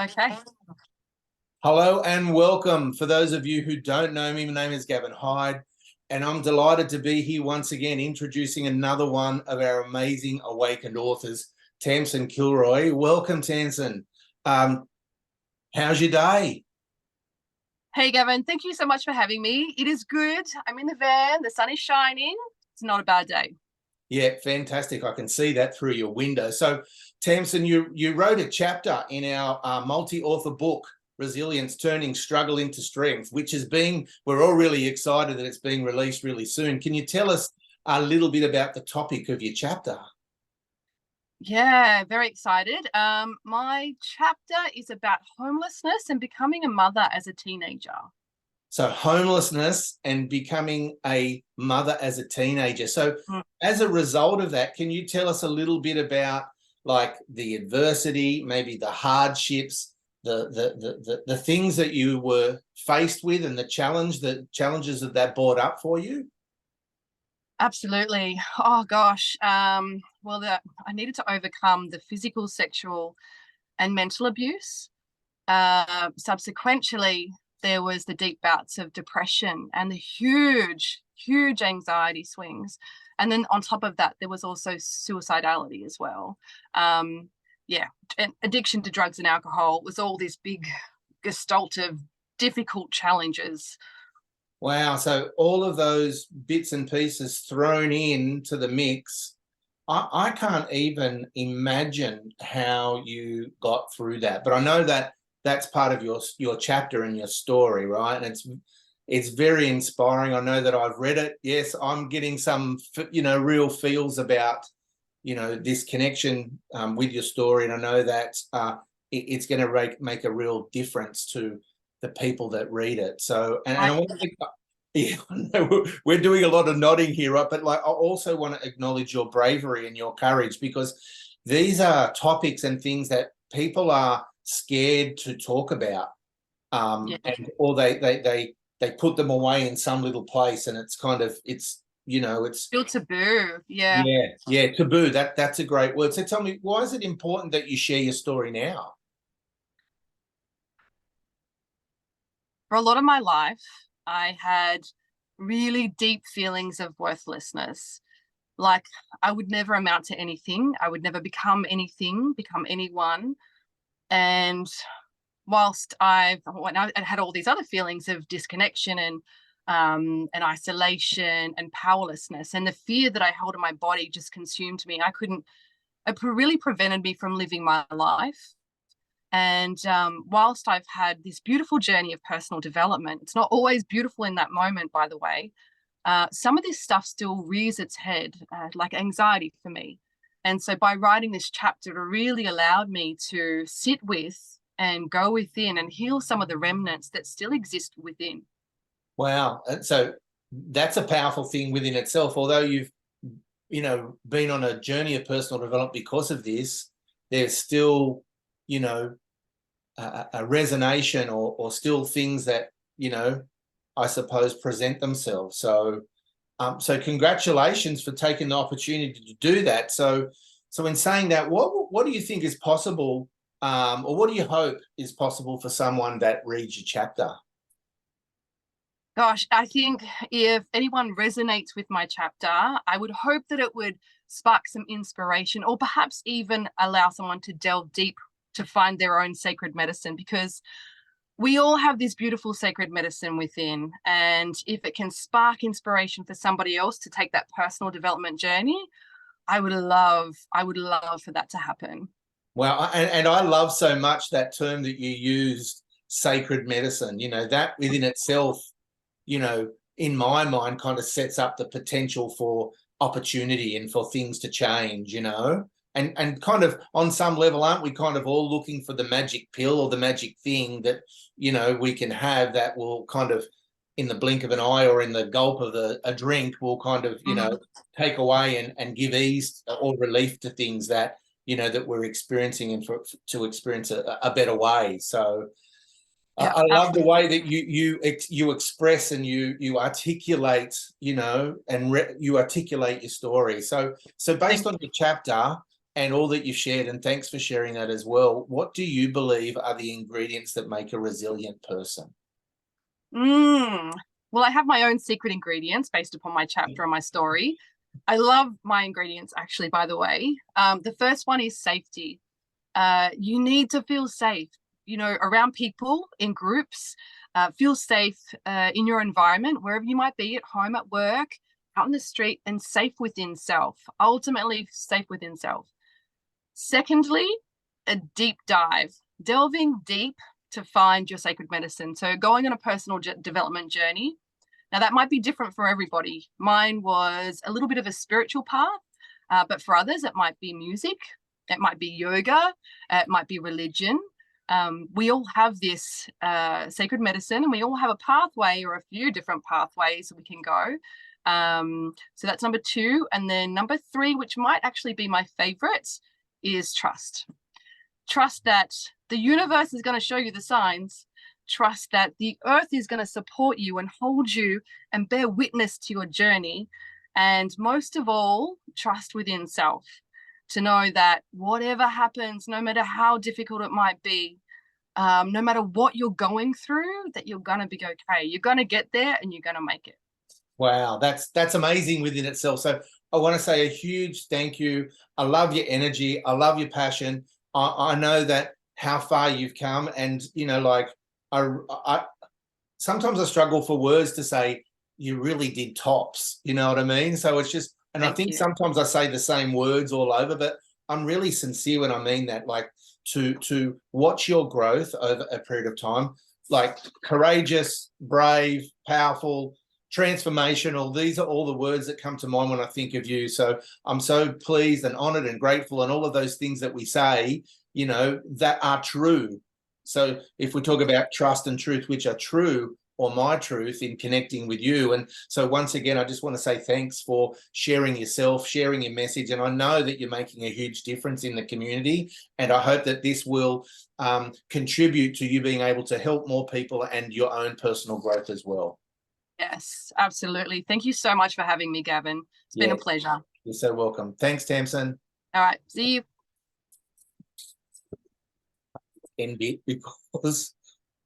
Okay. Hello and welcome. For those of you who don't know me, my name is Gavin Hyde, and I'm delighted to be here once again introducing another one of our amazing awakened authors, Tamsun Kilroy. Welcome, Tamsun. How's your day? Hey, Gavin, thank you so much for having me. It is good. I'm in the van. The sun is shining. It's not a bad day. Yeah, fantastic. I can see that through your window. So, Tamsun, you wrote a chapter in our multi-author book, Resilience, Turning Struggle into Strength, which is we're all really excited that it's being released really soon. Can you tell us a little bit about the topic of your chapter? Yeah, very excited. My chapter is about homelessness and becoming a mother as a teenager. So homelessness and becoming a mother as a teenager. So as a result of that, can you tell us a little bit about like the adversity, maybe the hardships, the things that you were faced with and the challenges that brought up for you? Absolutely. Oh gosh. I needed to overcome the physical, sexual, and mental abuse. Subsequently, there was the deep bouts of depression and the huge anxiety swings. And then on top of that, there was also suicidality as well. Yeah, and addiction to drugs and alcohol was all this big gestalt of difficult challenges. Wow. So all of those bits and pieces thrown into the mix. I can't even imagine how you got through that. But I know that that's part of your chapter and your story, right? And it's very inspiring. I know that I've read it. Yes, I'm getting some, real feels about, this connection with your story. And I know that it's going to make a real difference to the people that read it. So, and I want to, yeah, we're doing a lot of nodding here, right? But like, I also want to acknowledge your bravery and your courage, because these are topics and things that people are scared to talk about, or they put them away in some little place, and it's kind of it's still taboo. Yeah, taboo. That's a great word. So tell me, why is it important that you share your story now? For a lot of my life, I had really deep feelings of worthlessness. Like I would never amount to anything. I would never become anything, become anyone. And whilst I had all these other feelings of disconnection and isolation and powerlessness, and the fear that I held in my body just consumed me. It really prevented me from living my life. And whilst I've had this beautiful journey of personal development, it's not always beautiful in that moment, by the way. Some of this stuff still rears its head, like anxiety for me. And so by writing this chapter, it really allowed me to sit with and go within and heal some of the remnants that still exist within. Wow. So that's a powerful thing within itself. Although you've, been on a journey of personal development because of this, there's still, a resonation or still things that, I suppose present themselves. So, so congratulations for taking the opportunity to do that. So in saying that, what do you think is possible, or what do you hope is possible for someone that reads your chapter? Gosh, I think if anyone resonates with my chapter, I would hope that it would spark some inspiration, or perhaps even allow someone to delve deep to find their own sacred medicine, because we all have this beautiful sacred medicine within. And if it can spark inspiration for somebody else to take that personal development journey, I would love for that to happen. Well, and I love so much that term that you used, sacred medicine, that within itself, in my mind, kind of sets up the potential for opportunity and for things to change, and kind of on some level, aren't we kind of all looking for the magic pill or the magic thing that, we can have that will kind of, in the blink of an eye or in the gulp of a drink, will kind of, take away and give ease or relief to things that, that we're experiencing, and to experience a better way. So, Yeah, I love the way that you express and you articulate, and you articulate your story. So based on your chapter and all that you've shared, and thanks for sharing that as well. What do you believe are the ingredients that make a resilient person? Mm. Well, I have my own secret ingredients based upon my chapter and my story. I love my ingredients, actually, by the way. The first one is safety. You need to feel safe, around people, in groups. Feel safe in your environment, wherever you might be, at home, at work, out in the street, and safe within self. Ultimately, safe within self. Secondly, a deep dive, delving deep to find your sacred medicine. So, going on a personal development journey. Now, that might be different for everybody. Mine was a little bit of a spiritual path, but for others, it might be music, it might be yoga, it might be religion. We all have this sacred medicine, and we all have a pathway or a few different pathways we can go. So that's number two. And then number three, which might actually be my favorite, is trust. Trust that the universe is going to show you the signs. Trust that the earth is going to support you and hold you and bear witness to your journey. And most of all, trust within self, to know that whatever happens, no matter how difficult it might be, no matter what you're going through, that you're going to be okay. You're going to get there and you're going to make it. Wow, that's amazing within itself. So I want to say a huge thank you. I love your energy. I love your passion. I know that how far you've come, and like I sometimes I struggle for words to say you really did tops. You know what I mean? So it's just, and I Thank think you. sometimes I say the same words all over, but I'm really sincere when I mean that. Like to watch your growth over a period of time, like courageous, brave, powerful, transformational. These are all the words that come to mind when I think of you. So I'm so pleased and honored and grateful, and all of those things that we say, that are true. So if we talk about trust and truth, which are true, or my truth in connecting with you. And so once again, I just want to say thanks for sharing yourself, sharing your message. And I know that you're making a huge difference in the community. And I hope that this will contribute to you being able to help more people and your own personal growth as well. Yes, absolutely. Thank you so much for having me, Gavin. It's been a Yes, pleasure. you're so welcome. Thanks, Tamsun. All right. See you. End it because